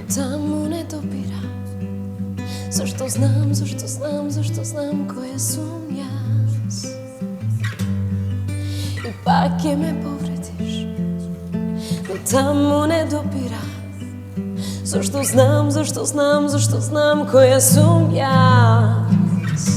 таму не допира. Зашто знам која сум јас. И пак ќе ме повредиш, но таму не допира. Зашто знам која сум јас.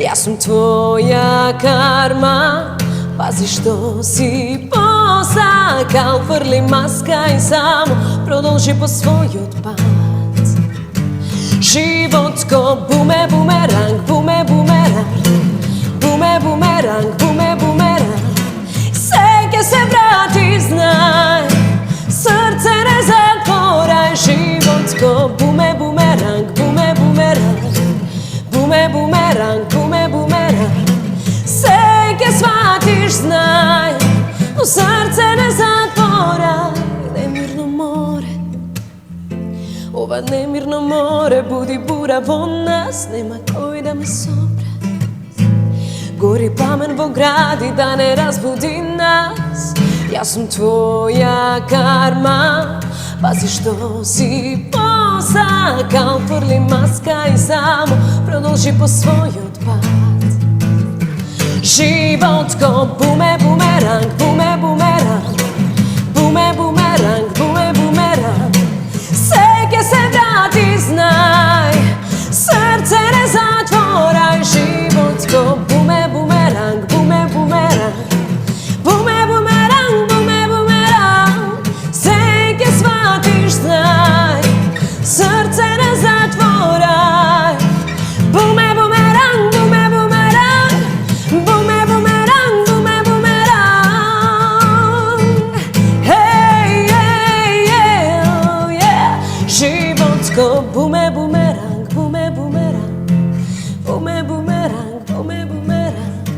Јас сум твоја карма, пази што си посакал, фрли маска и само продолжи по својот пат. Живот ко буме бумеранг, буме бумеранг, буме бумеранг, буме бумеранг. Се ќе се врати, знај, срце не затворај. Живот ко буме бумеранг, буме бумеранг, буме бумеранг, буме бумеранг. Се ќе сватиш, знај, но срце не затворај. Немирно море, ова немирно море буди бура во нас, нема кој да ме собре. Гори памен во гради да не разбуди нас. Јас сум твоја карма, пази што си посакал, фрли маска и само продолжи по својот пат. Живот ко буме бумеранг, буме бумеранг, буме бумеранг, буме бумеранг. Се ќе се врати, знај, срце не затворај. Живот ко буме бумеранг, буме бумеранг, буме бумеранг, буме бумеранг. Се ќе сватиш, знај, срце не затворај. Буме бумеранг, буме бумеранг, буме бумеранг, буме бумеранг. Hey, hey, yeah, oh, yeah. Живот ко буме бумеранг, буме бумеранг, буме бумеранг, буме бумеранг.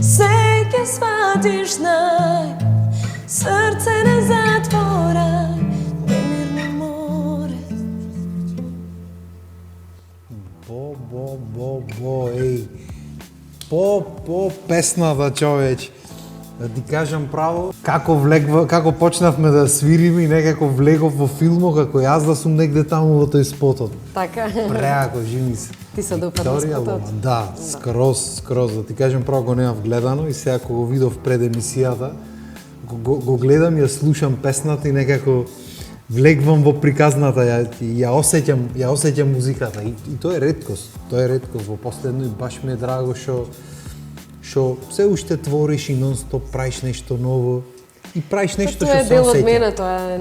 Се ќе сватиш, знај, срце не затворај. Немирно море. Еј. По песната, човеч. Да ти кажам право, како почнавме да свириме и некако влегов во филмот, како јас да сум негде таму во тој спотот. Така. Преако, живи се. Ти се допадна спотот? Да, скроз. Да ти кажам право, го немав гледано и сега кога го видов пред емисијата, го гледам и ја слушам песната и некако влегвам во приказната, ја осеќам музиката и тоа е реткост. Тоа е реткост во последно и баш ми е драго што се уште твориш и нон-стоп правиш нешто ново и правиш нешто што се осеќа. Тоа е дел од мене, тоа е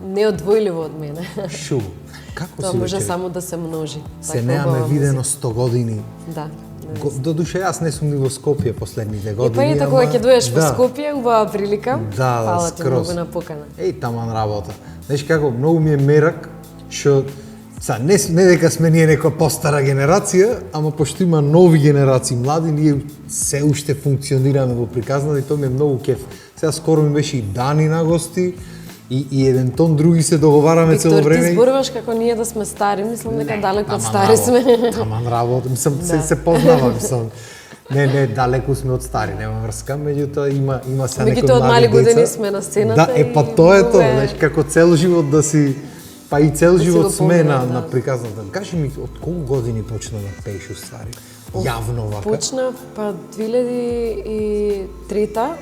неодвојливо од мене. Шо? Како тоа си може веќе? само да се множи. Се немаме видено 100 години. Да. Додуше јас не сум ни во Скопје последните години. И па ето кога ќе дојдеш во Скопје, убава прилика. Да, фала ти скроз. многу на покана. Еј, таман работа. Знаеш како, многу ми е мерак, што не дека сме ние нека постара генерација, ама пошто има нови генерации млади, ние се уште функционираме во приказната и тоа ми е многу кеф. Сега скоро ми беше и Дани на гости, и еден тон други се договараме цело време. Виктор, ти зборуваш како ние да сме стари, мислам дека далеку од стари сме. Таман работа, мислам, се познава, мислам. Не, далеку сме од стари, нема врска, меѓутоа има се некои млади деца. Меѓутоа од мали години сме на сцената. Да, па тоа е тоа, знаеш, како цел живот да си, па и цел живот сме на приказната. Кажи ми, од колку години почна да пееш уствари? Јавно вака? Почнав па 2003-та,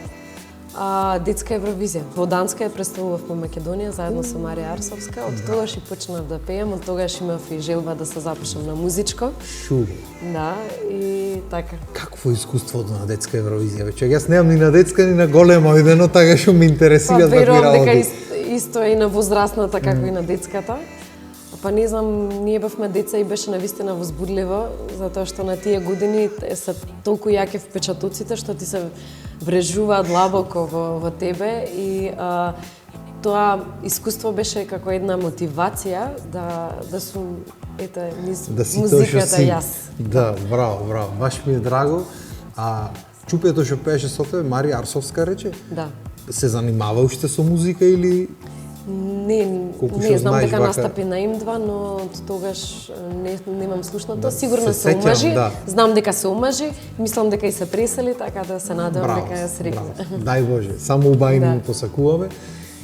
детска Евровизија. Во Данска ја представував по Македонија заедно со Марија Арсовска. Од тогаш и почнав да пеем, од тогаш имав и желба да се запишам на музичко. Шу. Да, и така. Какво е искуството на детска Евровизија? Веќе јас немам ни на детска ни на голема идено, така што ме интересира да верувам работи. дека исто е и на возрастната како и на детската. Па не знам, ние бевме деца и беше навистина возбудливо, затоа што на тие години се толку јаки впечатоците што ти се врежуваат длабоко во тебе и тоа искуство беше како една мотивација да сум низ музиката јас. Да, браво, баш ми е драго. Чупето што пееше со тебе, Марија Арсовска рече? Да. Се занимава уште со музика или Не знам дека настапи на Им2, но тогаш немам слушнато. Сигурно се омажи. Знам дека се омажи, мислам дека и се пресели, така да се надевам дека ја срекна. Дај Боже, само убајни му посакуваме.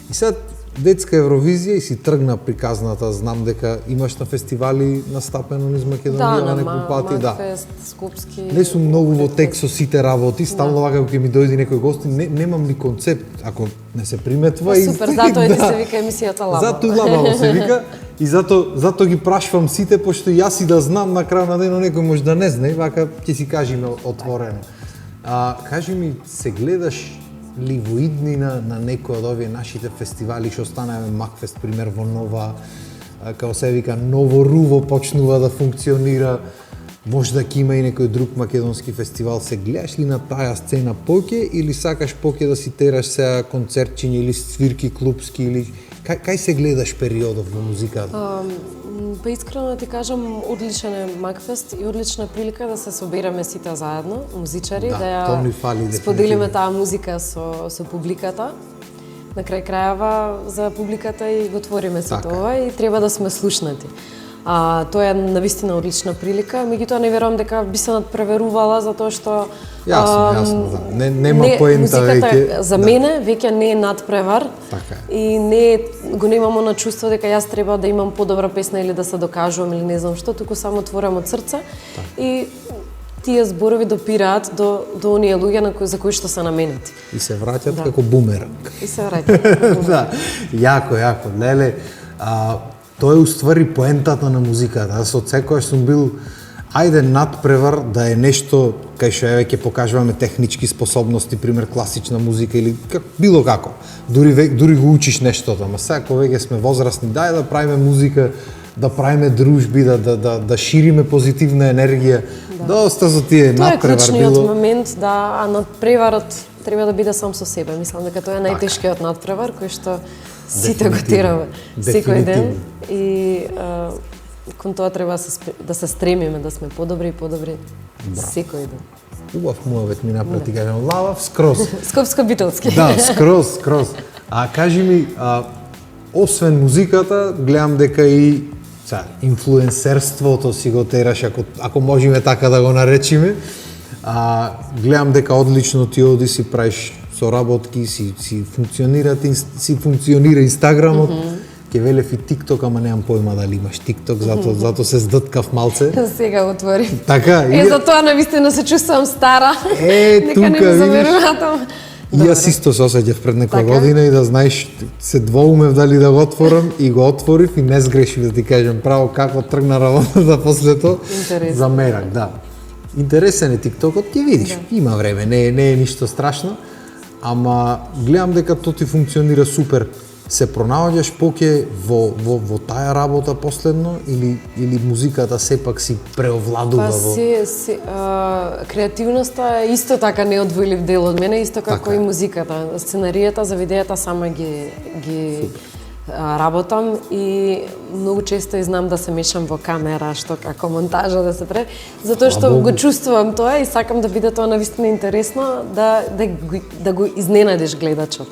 И сега детска Евровизија и си тргна приказната, знам дека имаш на фестивали настапено низ Македонија некој пати, да. Макфест, Скопски. Не сум многу во тек со сите работи, стално вака кога ќе ми дојде некој гост, немам ни концепт, ако не се приметува и супер, затоа и ти се вика емисијата Лабаво. Затоа Лабаво се вика и затоа ги прашвам сите, пошто јас и да знам на крај на денот некој може да не знае, вака ќе си кажеме отворено. Кажи ми, се гледаш ли во иднина на некој од овие нашите фестивали што станаме Макфест, пример во Нова, како се вика, Ново Руво почнува да функционира, може да ќе има и некој друг македонски фестивал, се гледаш ли на таа сцена поќе или сакаш поќе да си тераш сега концертчиња или свирки клубски или кај се гледаш периодов во музиката? Па искрено да ти кажам, одличен е Макфест и одлична прилика да се собереме сите заедно, музичари, да ја споделиме таа музика со публиката. На крај крајава за публиката и го твориме сето ова и треба да сме слушнати. Тоа е навистина одлична прилика, меѓутоа не верувам дека би се надпреверувала затоа што Јасно, да. Нема поента веќе. За мене веќе не е надпревар. Така е. И го немам она чувство дека јас треба да имам подобра песна или да се докажувам или не знам што, туку само творам од срце и тие зборови допираат до оние луѓе за кои што се наменети. И се враќаат како бумеранг. И се враќаат. Да, јако. Леле, тоа е уствари поентата на музиката. Со секојаш сум бил ајде надпревар да е нешто кај што ќе покажуваме технички способности, пример класична музика или било како. Дури го учиш нештото, ама сега кога веќе сме возрастни, дај да правиме музика, да правиме дружби, да шириме позитивна енергија. Доста за тие надпревар било. Тоа е клучниот момент, а надпреварот треба да биде сам со себе. Мислам дека тоа е најтешкиот надпревар кој што сите го тераме секој ден и кон тоа треба да се стремиме да сме подобри и подобри секој ден. Убав муавет ми напред ти кажам, лавав скроз. Скопско-битолски. Да, скроз. Кажи ми, освен музиката, гледам дека и инфлуенсерството си го тераш, ако можеме така да го наречиме. Гледам дека одлично ти оди си правиш соработки, си функционира Инстаграмот. Ке велев и TikTok, ама немам појма дали имаш TikTok, зато се здъткав малце. Сега го отворим. Така. Затоа навистина се чувствам стара. Тука, не замерувам. И јас исто се осеќав пред некоја година и да знаеш, се двоумев дали да го отворам и го отворив и не сгрешив да ти кажем право како тргна работата после тоа. Замерак, да. Интересен е TikTokот, ќе видиш. Има време, не е ништо страшно, ама гледам дека тоа ти функционира супер. Се пронаоѓаш поќе во таа работа последно или музиката сепак си преовладува во? Креативноста е исто така неодвојлив дел од мене, исто како и музиката. Сценаријата за видеата сама ги работам и многу често и знам да се мешам во камера, што како монтажа да се прави, затоа што го чувствувам тоа и сакам да биде тоа навистина интересно, да го изненадиш гледачот.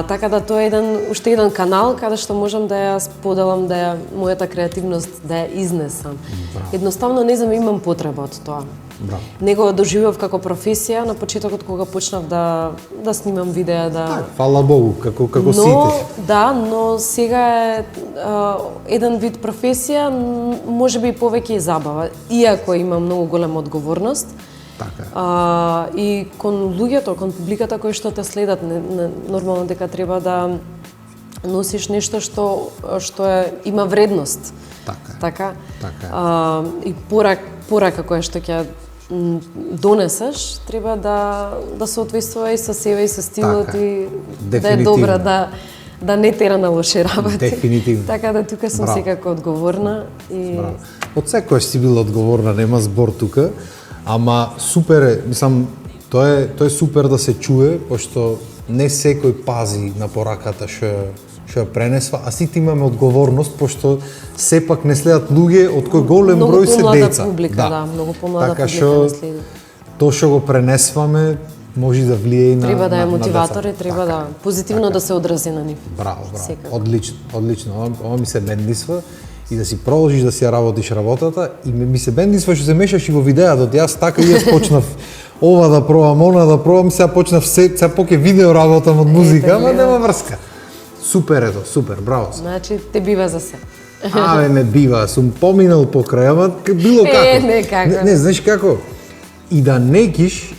Така да тоа е уште еден канал каде што можам да ја споделам, мојата креативност да ја изнесам. Едноставно не знам, имам потреба од тоа. Не го доживев како професија на почетокот кога почнав да снимам видеа, фала Богу, како сите. Да, но сега е еден вид професија, можеби и повеќе и забава, иако има многу голема одговорност. Така. И кон луѓето, кон публиката кои што те следат, нормално дека треба да носиш нешто што има вредност. Така. И порака која што ќе донесеш, треба да соодветствува и со себе и со стилот и да е добра, да не тера на лоши работи. Дефинитивно. Така да тука сум секако одговорна и од секојаш си била одговорна, нема збор тука. Ама супер е, мислам, тоа е супер да се чуе, пошто не секој пази на пораката што ја пренесва, а сите имаме одговорност, пошто сепак не следат луѓе од кој голем број се деца. Многу помлада така публика не следи. Тоа што го пренесваме може да влие и на треба да е мотиватор и треба да позитивно да се одрази на нив. Браво. Одлично. Ова ми се бендисва. И да си продолжиш да си ја работиш работата и ми се бендисва што се мешаш и во видеото. Јас така и јас почнав ова да пробам, она да пробам, сега почнав сега поќе видео работам од музика, ама нема врска. Супер ето, супер, браво. Значи те бива за се. Абе, не бива, сум поминал покрај, ама било како. Не како. Не, знаеш како? И да некиш,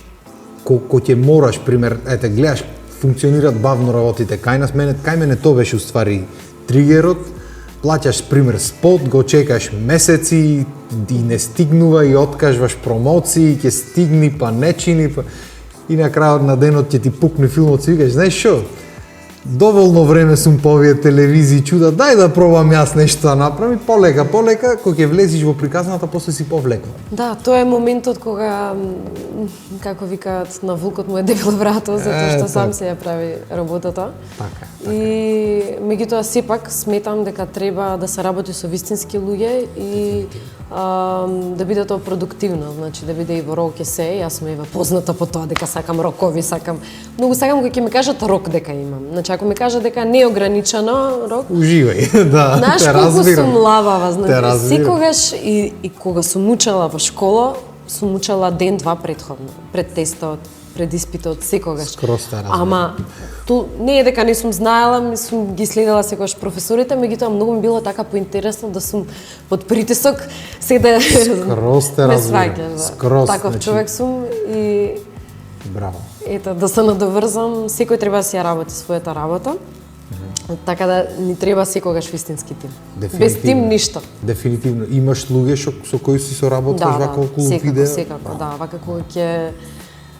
ко ќе мораш, пример, ете, гледаш, функционираат бавно работите, кај мене тоа беше уствари тригерот, плаќаш, пример, спот, го чекаш месеци, и не стигнува, и откажваш промоции, ќе стигни, па не чини, па... И на крајот на денот ќе ти пукне филмот, си викаш, знаеш шо? Доволно време сум по овие телевизии чуда, дај да пробам јас нешто да направам, полека, кога ќе влезиш во приказната, после си повлекла. Да, тоа е моментот кога, како викаат, на вулкот му е дебел врато, затоа што сам се ја прави работата. Така. И меѓутоа сепак сметам дека треба да се работи со вистински луѓе и да биде тоа продуктивно, значи да биде и во рок се, јас сум ева позната по тоа дека сакам рокови, многу сакам кога ќе ми кажат рок дека имам. Значи ако ми кажат дека не е ограничено рок, уживај, да. Знаеш колку сум лавава, значи секогаш и кога сум учела во школа, сум учела ден-два претходно, пред тестот, пред испитот, секогаш. Скроз те разбирам. Ама ту не е дека не сум знаела, сум ги следела секогаш професорите, меѓутоа многу ми било така поинтересно да сум под притисок, се да скроз те разбирам. Скроз, таков човек сум и браво. Ето, да се надоврзам, секој треба да си ја работи својата работа. Така да ни треба секогаш вистински тим. Без тим ништо. Дефинитивно. Имаш луѓе со кои си соработуваш вака околу видео? Секако, да, вака кога ќе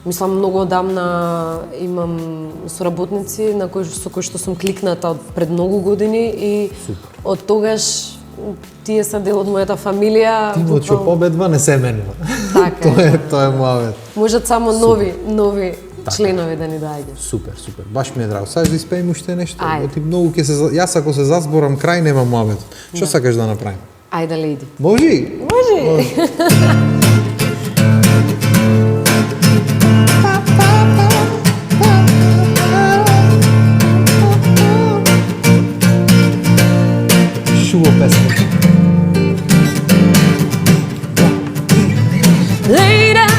мислам многу одамна имам соработници со кои што сум кликната пред многу години и од тогаш тие се дел од мојата фамилија. Тимот што победва не се менува. Така тоа е муавет. Можат само нови членови да ни доаѓаат. Супер. Баш ми е драго. Сакаш да испеем уште нешто? Ти многу ќе се јас ако се зазборам крај нема муавет. Што сакаш да направим? Ајде, леди. Може? Шуво песна. Later,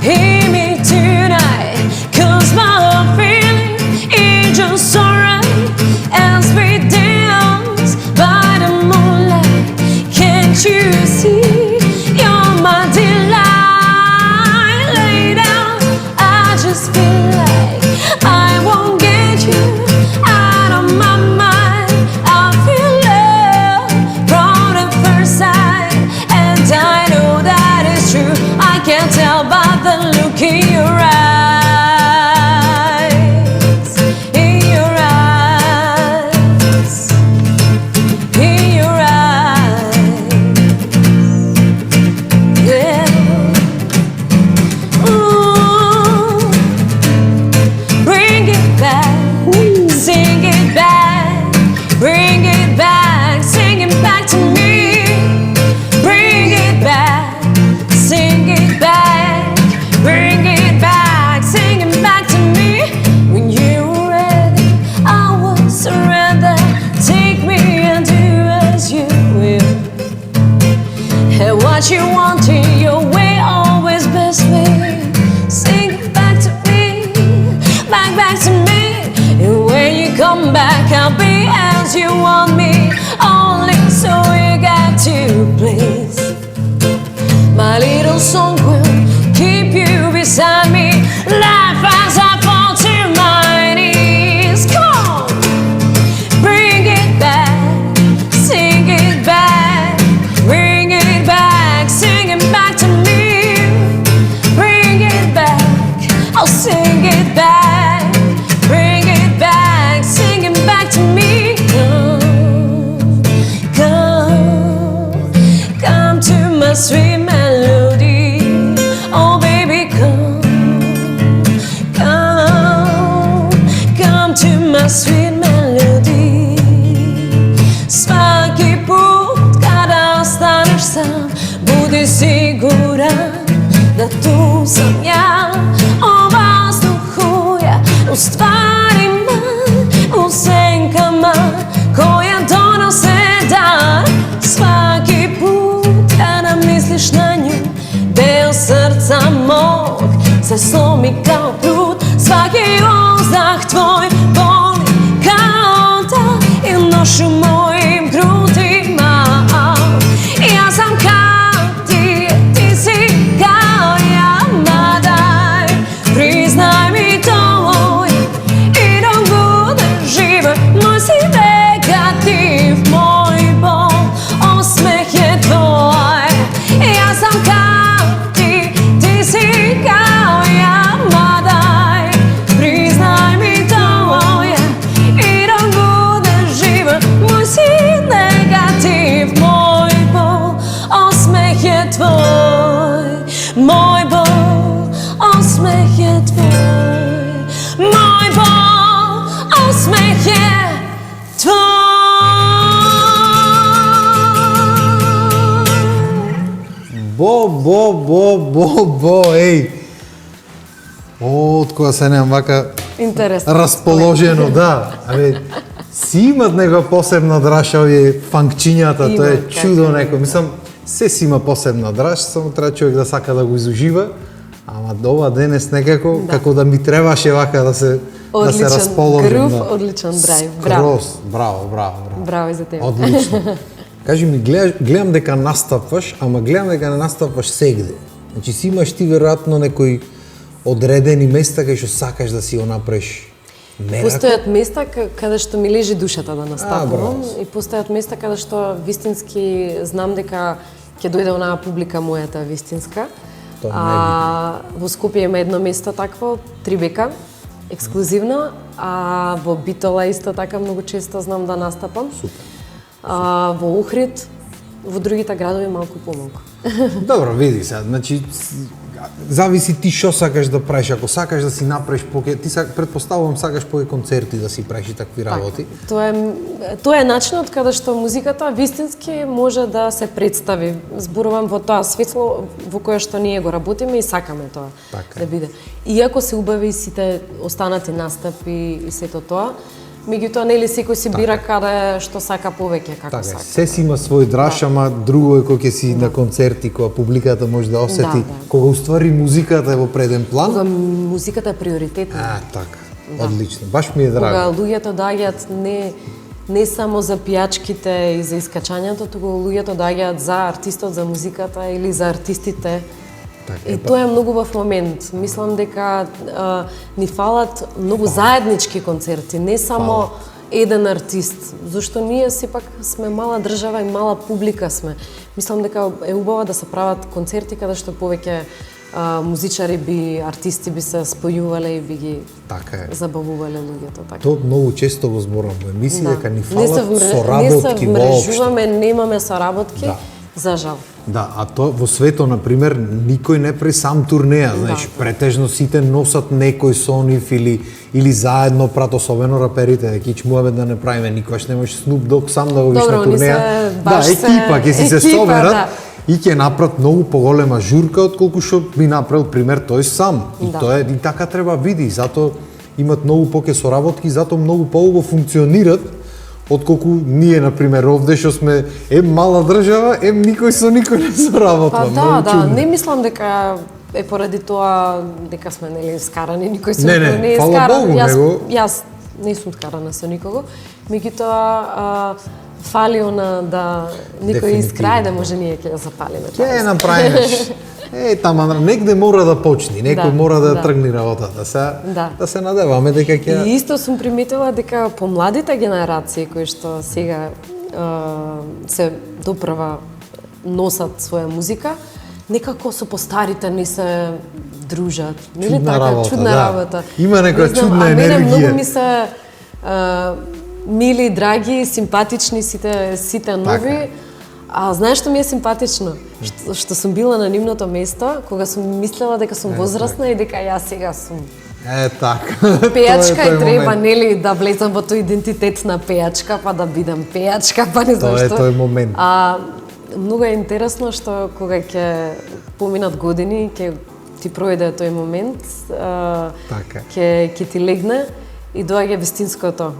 hear me tonight, 'cause my feeling is just so right as we dance by the moonlight. Can't you see you're my delight? Later, I just feel like I won't get you out of my mind. I feel love from the first sight, and I know that it's true. I can't tell by the look in your eyes, in your eyes, in your eyes. Yeah. Ooh. Bring it back, sing it back, bring it back, sing it back to me. Bring it back, sing it back, bring it back, sing it back to me. When you're ready, I will surrender. Take me and do as you will. And what you want in your way, always best way. Sing it back to me, back to me. And when you come back, I'll be as you want me. Only so you got to please. My little song will keep you beside me. Laugh as I fall to my knees. Come on, bring it back, sing it back, bring it back, sing it back to me. Bring it back, I'll sing it back, bring it back, sing it back to me. Come to my sweet melody. Oh baby, come to my sweet melody. Svaki put kada ostaneš sam, budi siguran da tu sam ja. O vazduhu ja, u stvarima, u senkama koja donose dan. Svaki put kada misliš na nju, deo srca mog se slomi kao prut. Svaki uzdah tvoj boli kao dan. еј. Од кога се немам вака Интересно. расположено, да. Си имат некоја посебна драж овие фанкчињата, тоа е Имат, чудо како некој. Мислам, се си има посебна драж, само треба човек да сака да го изужива. Ама ова денес некако, како да ми требаше вака да се расположим. Грув, да. одличен драйв. Браво. Браво. Браво и за тебе. Одлично. Кажи ми, гледам дека настапваш, ама гледам дека не настапваш сегде. Значи си имаш ти веројатно некои одредени места кај што сакаш да си го направиш мерако. Постојат места каде што ми лежи душата да настапувам браво. и постојат места каде што вистински знам дека ќе дојде онаа публика мојата вистинска. Во Скопје има едно место такво, Трибека, ексклузивно, а во Битола исто така многу често знам да настапам. Супер. Во Охрид, во другите градови малку помалку. Добро, види се, значи зависи ти што сакаш да правиш. Ако сакаш да си направиш претпоставувам сакаш поќе концерти да си правиш и такви работи. Тоа е начинот каде што музиката вистински може да се представи. Зборувам во тоа светло во кое што ние го работиме и сакаме тоа да биде. Иако се убави сите останати настапи и сето тоа, меѓутоа нели секој си бира каде што сака повеќе како сака. Се си има свој драж, ама друго е кога ќе си на концерти, кога публиката може да осети, кога уствари музиката е во преден план. Кога музиката е приоритетна. Така. Одлично. Баш ми е драго. Кога луѓето доаѓаат не само за пијачките и за искачањето, туку луѓето доаѓаат за артистот, за музиката или за артистите. И тоа е многу во момент. Мислам дека ни фалат многу заеднички концерти, не само еден артист, зашто ние сепак сме мала држава и мала публика сме. Мислам дека е убаво да се прават концерти каде што повеќе музичари артисти би се спојувале и би ги забавувале луѓето така. Тоа многу често го зборувам во емисии дека ни фалат соработки воопшто. Не се вмрежуваме, немаме соработки, за жал. Да, а тоа во светот, например, никој не прави сам турнеја, знаеш, претежно сите носат некој со нив или заедно прат, особено раперите, дека чмуваме да не правиме, никогаш не можеш Snoop Dogg сам да го виш на турнеја. Екипа, ќе си се соберат и ќе направат многу поголема журка отколку што би направил пример тој сам. И тоа е и така треба биде, затоа имат многу поќе соработки, затоа многу поубаво функционират отколку ние, например, овде што сме мала држава, никој со никој не соработува. Да, не мислам дека е поради тоа дека сме нели скарани, никој со никој не е скаран. Јас не сум скарана со никого, меѓутоа фали она да никој искрај да може ние ќе ја запалиме. Ќе направиш. Тама негде мора да почни, некој мора да тргне работата. Да се надеваме дека ќе. И исто сум приметила дека помладите генерации кои што сега се допрва носат своја музика, некако со постарите не се дружат. Нели така чудна работа. Има некоја чудна енергија. Мене многу ми се мили, драги, симпатични сите нови. А знаеш што ми е симпатично? Што сум била на нивното место, кога сум мислела дека сум возрастна и дека јас сега сум така. Пејачка и треба нели да влезам во тој идентитет на пејачка, па да бидам пејачка, па не знам што. Тоа е тој момент. Многу е интересно што кога ќе поминат години, ќе ти пројде тој момент, ќе ти легне и доаѓа вистинското.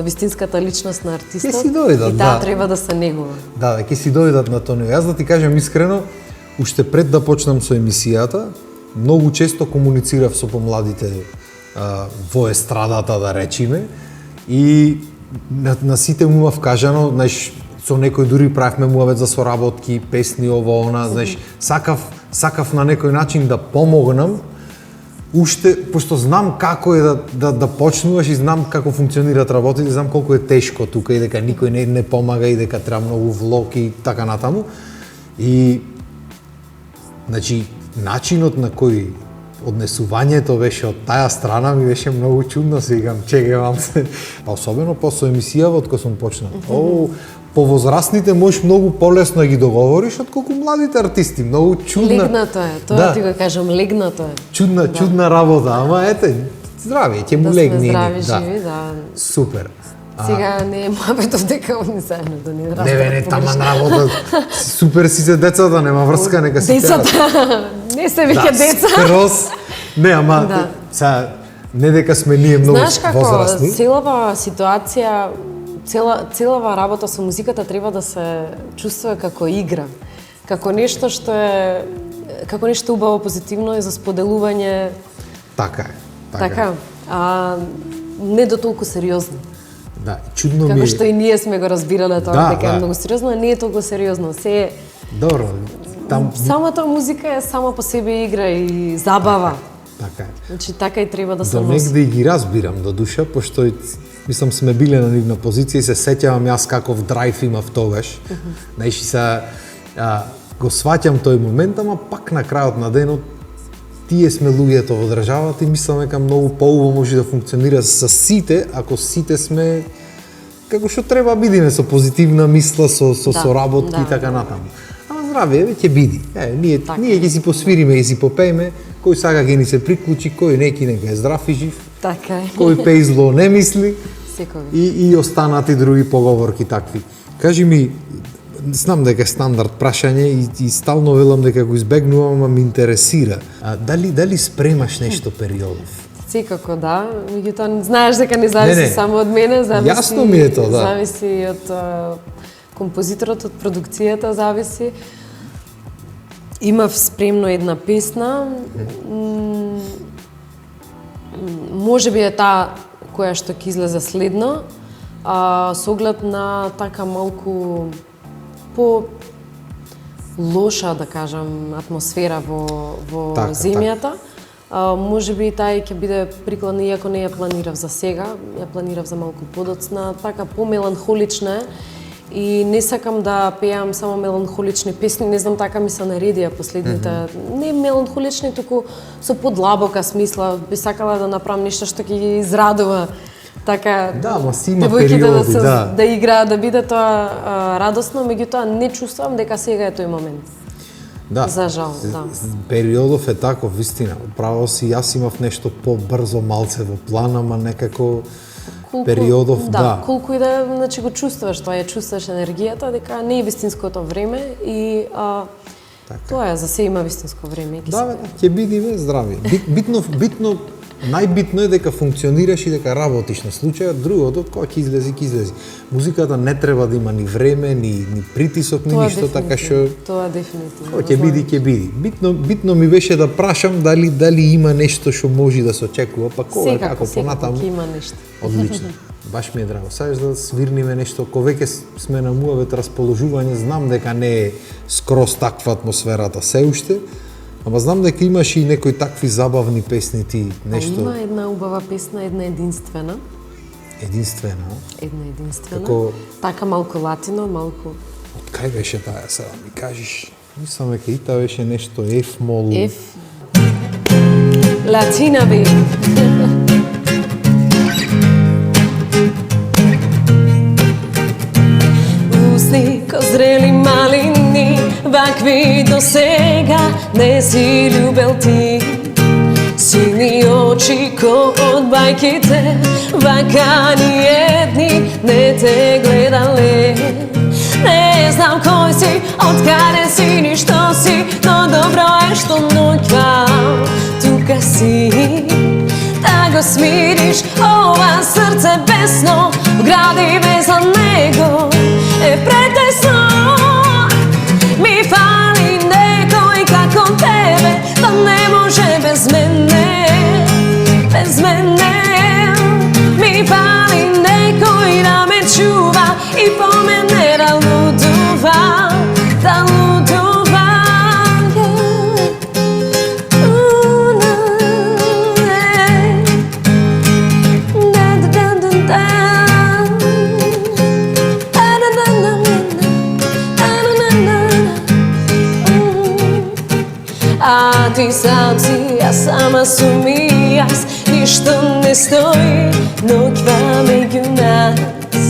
Вистинската личност на артистот. Ќе си дојдат, и таа треба да се негува. Да, ќе си дојдат на тоа. Јас да ти кажам искрено, уште пред да почнам со емисијата, многу често комуницирав со помладите во естрадата, да речиме, и на сите му вкажано, знаеш, со некој дури правевме муавет за соработки, песни, ово, она, знаеш, сакав на некој начин да помогнам, уште, пошто знам како е да почнуваш и знам како функционираат работите, знам колку е тешко тука и дека никој не помага и дека треба многу влог и така натаму. И, значи, начинот на кој однесувањето беше од таа страна ми беше многу чудно, се викам, чекам се. Па особено после емисијава од кога сум почнал. Повозрастните можеш многу полесно да ги договориш отколку младите артисти, многу чудна. Легнато е, тоа ти го кажам, легнато е. Чудна работа, ама ете, здрави, ќе му легне. Да сме здрави, живи, да. Супер. Сега не е мојабетов дека они заедно да не растат. Не, таман работа. Супер си се децата, нема врска, нека си Децата, не се веќе деца. Скроз. Не, ама сега не дека сме ние многу возрастни. Знаеш како, целава ситуација, целава работа со музиката треба да се чувствува како игра, како нешто што е, како нешто убаво, позитивно и за споделување. Така е. Така, не до толку сериозно. Да, чудно ми Како е. што и ние сме го разбирале тоа, дека е многу сериозно, не е толку сериозно. Се е... Добро, там... Самата музика е сама по себе игра и забава. Така е. Значи, така и треба да се До носи. негде и ги разбирам до душа, пошто мислам сме биле на нивна позиција и се сеќавам јас каков драйв имав тогаш. Знаеш, се го сваќам тој момент, ама пак на крајот на денот тие сме луѓето во државата и мислам дека многу поубаво може да функционира со сите, ако сите сме како што треба бидиме, со позитивна мисла, со работки и така натаму. Ама здраве, ќе биди. Ние ќе си посвириме и си попееме, кој сака ќе ни се приклучи, кој неки нека е здрав и жив. Така е. Кој пеи зло не мисли. Секој. И останати други поговорки такви. Кажи ми, знам дека е стандард прашање и стално велам дека го избегнувам, ама ми интересира. Дали спремаш нешто Периодов? Секако да, меѓутоа знаеш дека не зависи само од мене, зависи. Јасно ми е тоа, да. Зависи и од композиторот, од продукцијата зависи. Имав спремно една песна. Можеби е таа која што ќе излезе следно, со оглед на така малку по лоша, да кажам, атмосфера во Така, земјата. Можеби и таа ќе биде прикладна, иако не ја планирав за сега, ја планирав за малку подоцна, така помеланхолична е. И не сакам да пеам само меланхолични песни, не знам, така ми се наредија последните, не меланхолични, туку со подлабока смисла, би сакала да направам нешто што ќе ги израдува. Така, да, ма си има девојките периоди, да играат, да биде тоа радосно, меѓутоа не чувствувам дека сега е тој момент. Да. За жал, да. Периодов е таков, вистина. Право си, јас имав нешто побрзо малце во план, ама некако Периодов, да. Колку и да, значи го чувствуваш тоа, ја чувствуваш енергијата, дека не е вистинското време и тоа е, за се има вистинско време. Да, ќе бидиме здрави. Битно, најбитно е дека функционираш и дека работиш на случајот, другото кога ќе излези. Музиката не треба да има ни време, ни притисок, ни ништо, така што тоа дефинитивно. Ќе биди. Битно ми беше да прашам дали има нешто што може да се очекува, па кога како понатаму. Секако има нешто. Одлично. Баш ми е драго. Саеш да свирниме нешто, кога веќе сме на муавет расположување, знам дека не е скроз таква атмосферата се уште, ама знам дека имаш и некои такви забавни песни ти, нешто. Има една убава песна, една единствена. Единствена? Една единствена. Како... Така малку латино, малку... Од кај беше таа, сега ми кажеш? Мислам дека и таа беше нешто F мол... F... Латина, бе. Усни ко зрели малини, вакви до сега не си љубел ти. Сини очи ко од бајките, вака ни едни не те гледале. Не знам кој си, откаде си, ни што си, но добро е што ноќва тука си. Да го смириш ова срце бесно, гради без за него е претесно. Ми фали некој како тебе, да не може без мене, без мене. Ми фали некој да ме чува и по мене да лудува, да лудува. А ти сам си, јас сама сумијас, ништо не стои, ноќва меѓу нас.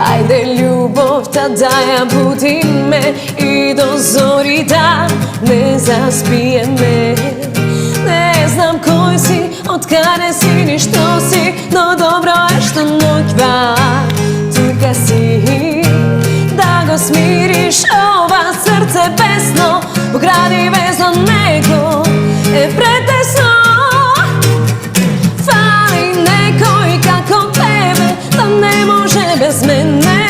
Ајде љубовта да ја будиме и до зори да не заспиеме. Не знам кој си, откаде си, ни што си, но добро е што ноќва небесно, во гради без него е претесно. Фали некој како тебе, да не може без мене,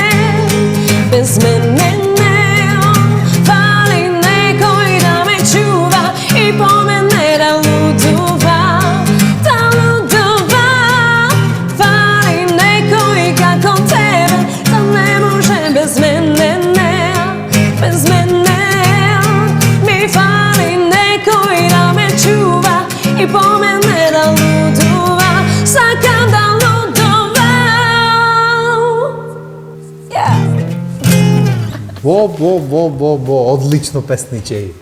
без мене не. Фали некој да ме чува и по мене да лудува, да лудува. Фали некој како тебе, да не може без мене не, без мене. Ми фали некој да ме чува и по мене да лудува, сакам да лудува. Во, одлично песниче.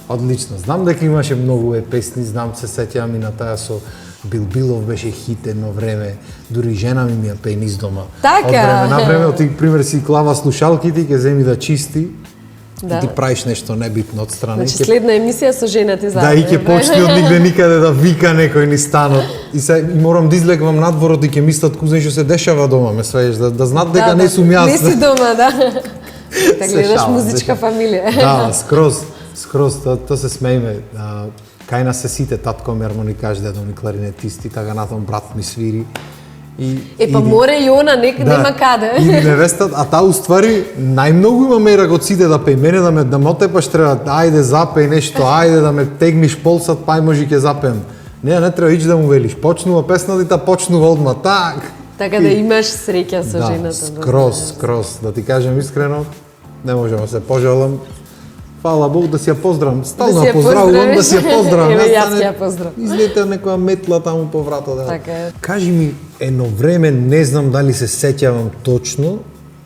Одлично. Знам дека имаше многу песни, знам се сеќавам и на таа со Билбилов беше хит едно време, дури жена ми ја пее низ дома. Така. Од време на време, од тих пример си клава слушалките и ќе земи да чисти, Да. и ти правиш нешто небитно од страна. Значи следна емисија со жена ти Да, и ќе почне од нигде никаде да вика некој ни станот. И морам да излегвам надворот и ќе мислат кузен што се дешава дома, ме свееш, да знаат дека не сум јас. Не си дома, да. Да Се гледаш шалам, музичка фамилија. Да, скроз, тоа се смееме. Кај нас се сите, татко ми армоникаш, дедо ми кларинетисти, така натаму брат ми свири. Па море и она, нема каде. И невестата, а таа уствари најмногу има мера од сите да пее. Мене да ме отепаш треба, ајде запеј нешто, ајде да ме тегниш полсат, па може ќе запеам. Не треба ич да му велиш. Почнува песната и та почнува одма так. Така да имаш среќа со жената. Да, скроз, да ти кажем искрено, не можам да се пожалам. Фала Бог да си ја поздравам. Стално ја поздравувам, да си ја поздравам. Еве јас ја поздравам. Излета некоја метла таму по вратот. Така е. Кажи ми, едно време, не знам дали се сеќавам точно,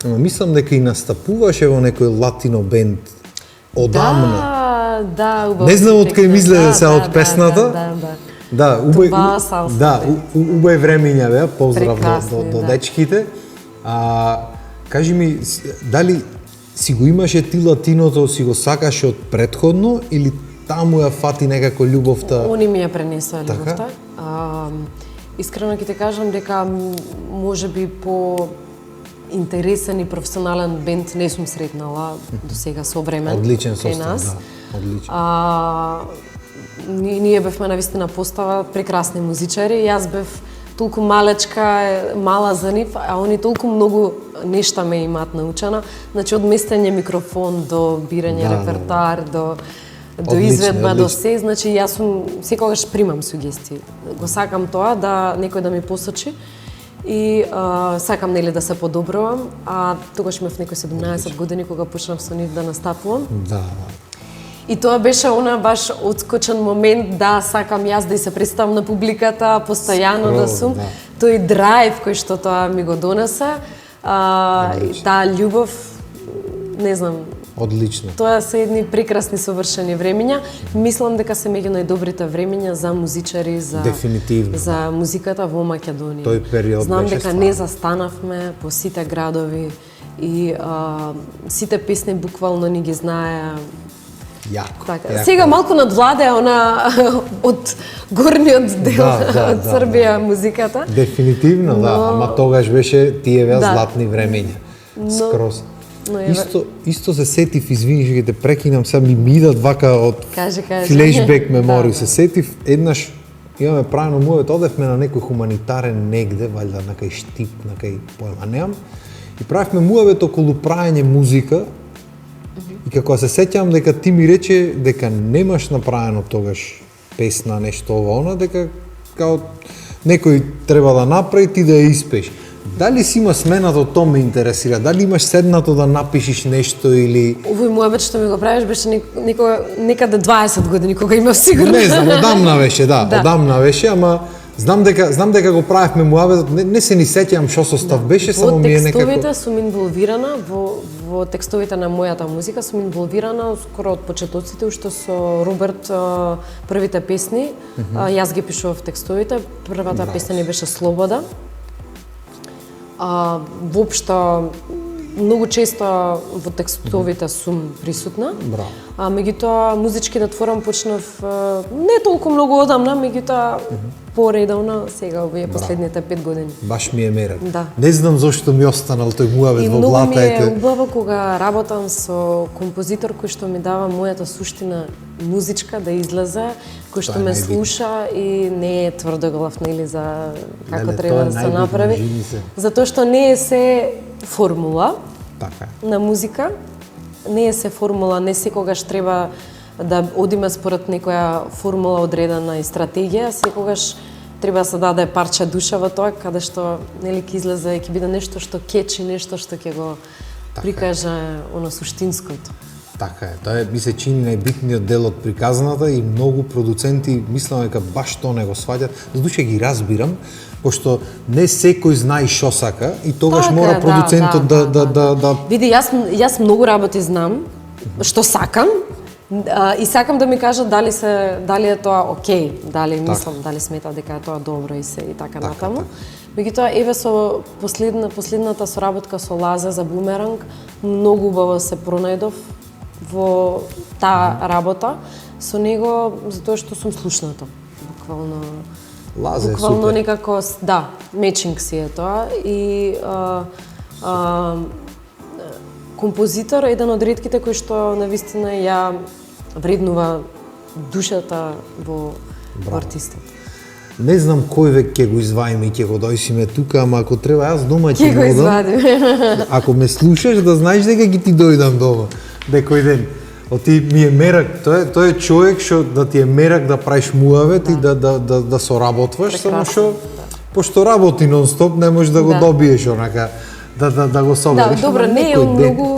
но мислам дека и настапуваше во некој латино бенд одамна. Да, убаво. Не знам од кај ми излезе се од песната. Да, убај времиња беа, поздрав до дечките. Кажи ми, дали си го имаше ти латиното, си го сакаше од предходно или таму ја фати некако љубовта? Они ми ја пренесоа љубовта. Искрено ќе ти кажам дека можеби по интересен и професионален бенд не сум сретнала до сега со време. Одличен состав, да. Одличен. Ние бевме навистина постава прекрасни музичари. Јас бев толку малечка, мала за нив, а они толку многу нешта ме имаат научена. Значи од местење микрофон до бирање репертоар, до изведба, до се. Значи јас сум секогаш примам сугестии. Го сакам тоа да некој да ми посочи и сакам нели да се подобрувам. А тогаш имав некои 17 години кога почнав со нив да настапувам. Да. И тоа беше она баш отскочен момент да сакам јас да и се представам на публиката, постојано да сум. Тој драйв кој што тоа ми го донесе, таа љубов, не знам. Одлично. Тоа се едни прекрасни совршени времиња. Мислам дека се меѓу најдобрите времиња за музичари, за музиката во Македонија. Тој период знам беше дека не застанавме по сите градови и сите песни буквално ни ги знаеа. Јако. Така. Сега малку надвладе она од горниот дел од Србија музиката. Дефинитивно, да, ама тогаш беше тие беа златни времиња. Скроз. Исто се сетив, извини што ќе те прекинам, сега ми идат вака од флешбек мемори. Се сетив еднаш имаме правено муавет, одевме на некој хуманитарен негде, валјда на кај Штип, на кај поема немам, и правевме муавет околу праење музика. И како се сеќавам дека ти ми рече дека немаш направено тогаш песна, нешто ова, она, дека као некој треба да направи, ти да ја испееш. Дали си има сменато, тоа ме интересира. Дали имаш седнато да напишеш нешто или... Овој муабет што ми го правиш беше некаде 20 години кога имав сигурно. Не знам, одамна беше, одамна беше, ама знам дека го правевме муабет, не се ни сеќавам што состав беше, само ми е некако... Во текстовите сум инволвирана, во текстовите на мојата музика сум инволвирана скоро од почетоците, уште со Роберт првите песни, јас ги пишував текстовите, првата песна ни беше Слобода. Воопшто многу често во текстовите сум присутна. меѓутоа музички да творам почнав не толку многу одамна, меѓутоа поредовно сега овие последните 5 години. Баш ми е мерак. Да. Не знам зошто ми останал тој муавет И во многу ми глата. е убаво кога работам со композитор кој што ми дава мојата суштина музичка да излезе, кој што Тоа е ме најбитно. слуша и не е тврдоглав нели за како Леле, треба тоа е да се најбитно, направи. жини се. Затоа што не е се формула Така. на музика, не е се формула, не секогаш треба да одиме според некоја формула одредена и стратегија, секогаш треба да се даде парче душа во тоа, каде што нели ќе излезе и ќе биде нешто што кечи, нешто што ќе го прикаже оно суштинското. Така е, тоа ми се чини најбитниот дел од приказната и многу продуценти мислам дека баш тоа не го сваќаат. Задуше ги разбирам, пошто не секој знае што сака и тогаш Така мора е, продуцентот да Види, јас многу работи знам, што сакам, и сакам да ми кажат дали е тоа окей, дали мислам, дали сметат дека е тоа добро и се и така натаму. Меѓутоа, еве со последната соработка со Лазе за Бумеранг, многу убаво се пронајдов во таа работа со него, затоа што сум слушната. Буквално Лазе е буквално супер. некако, да, мечинг си е тоа и композитор е еден од ретките кој што навистина ја вреднува душата во артистот. Не знам кој век ќе го изваиме и ќе го дојсиме тука, ама ако треба јас дома Ќе ќе го одам. извадиме. Ако ме слушаш да знаеш дека ќе ти дојдам дома некој ден. Оти ми е мерак, тој е човек што да ти е мерак да правиш муавет и да соработваш, само што пошто работи нон-стоп не можеш да го добиеш онака да го собереш. Да, добро, ама не е некој ден. многу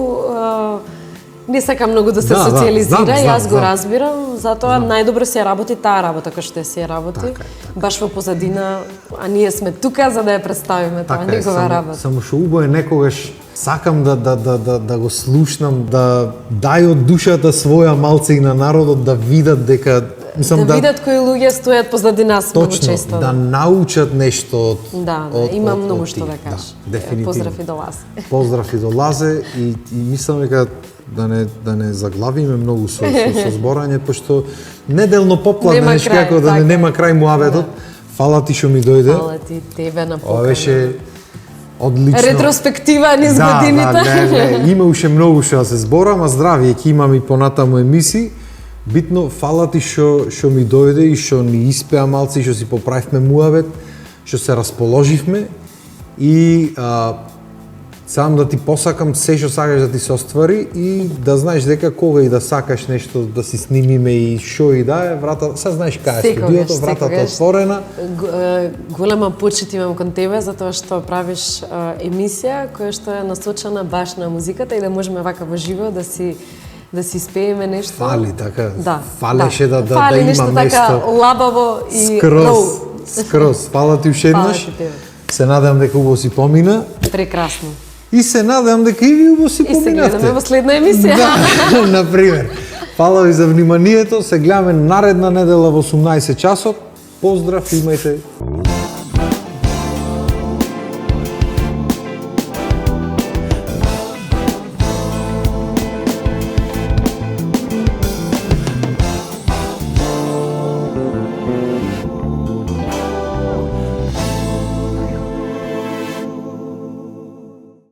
не сака многу да се Да, социализира, знам, јас го знам. разбирам, затоа најдобро се работи таа работа која што се работи, Така е, баш во позадина, а ние сме тука за да ја представиме тоа Така е, негова работа. само што убаво е некогаш сакам да го слушнам, да дај од душата своја малце и на народот да видат дека мислам Да видат кои луѓе стојат позади нас многу точно често. да научат нешто од Да, од- има од- многу од што тие. да кажеш. дефинитивно. Поздрав и до Лазе. Поздрав и до Лазе и мислам дека да не заглавиме многу со зборање, пошто неделно Нема попладнеш крај, како да така. нема крај муаветот. Фала ти што ми дојде. Фала ти тебе на Ова покана. беше одлично. Ретроспектива низ годините. не, има уште многу што да се збора, ама здравје, ќе имам и понатаму емисии. Битно, фала ти што ми дојде и што ни испеа малци, што си поправивме муавет, што се расположивме и сам да ти посакам се што сакаш да ти се оствари и да знаеш дека кога и да сакаш нешто да си снимиме и што и да е, врата, сега знаеш кај е студиото, вратата е отворена. Голема почит имам кон тебе затоа што правиш емисија која што е насочена баш на музиката и да можеме вака во живо да си спееме нешто. Фали така. Да. Фалеше да Фали има нешто место. така лабаво и Скроз. Фала ти уште еднаш. Фала ти тебе. Се надевам дека убаво си помина Прекрасно. и се надевам дека и ви убаво си И се поминавте. гледаме во следна емисија. Да, например. Фала ви за вниманието. Се гледаме наредна недела во 18 часот. Поздрав, имајте